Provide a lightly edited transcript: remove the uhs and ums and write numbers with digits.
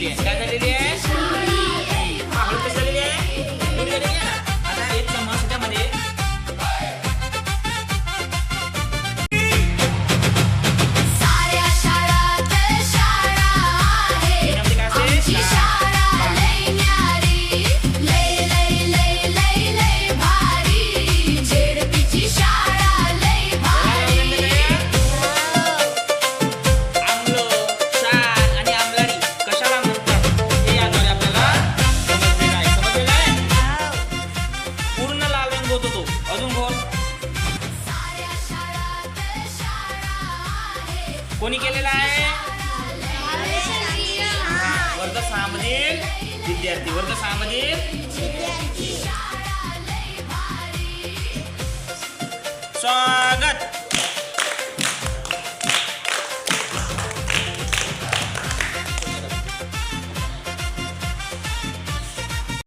झालेली आहे. काय झालेली आहे? हळद कशी झालेली आहे? गोडी झालेली आहे ना. आता एक चम्मच त्याच्यामध्ये कोणी केलेला आहे? वर्ग 6 मधील विद्यार्थी. वर्ग 6 मधील स्वागत.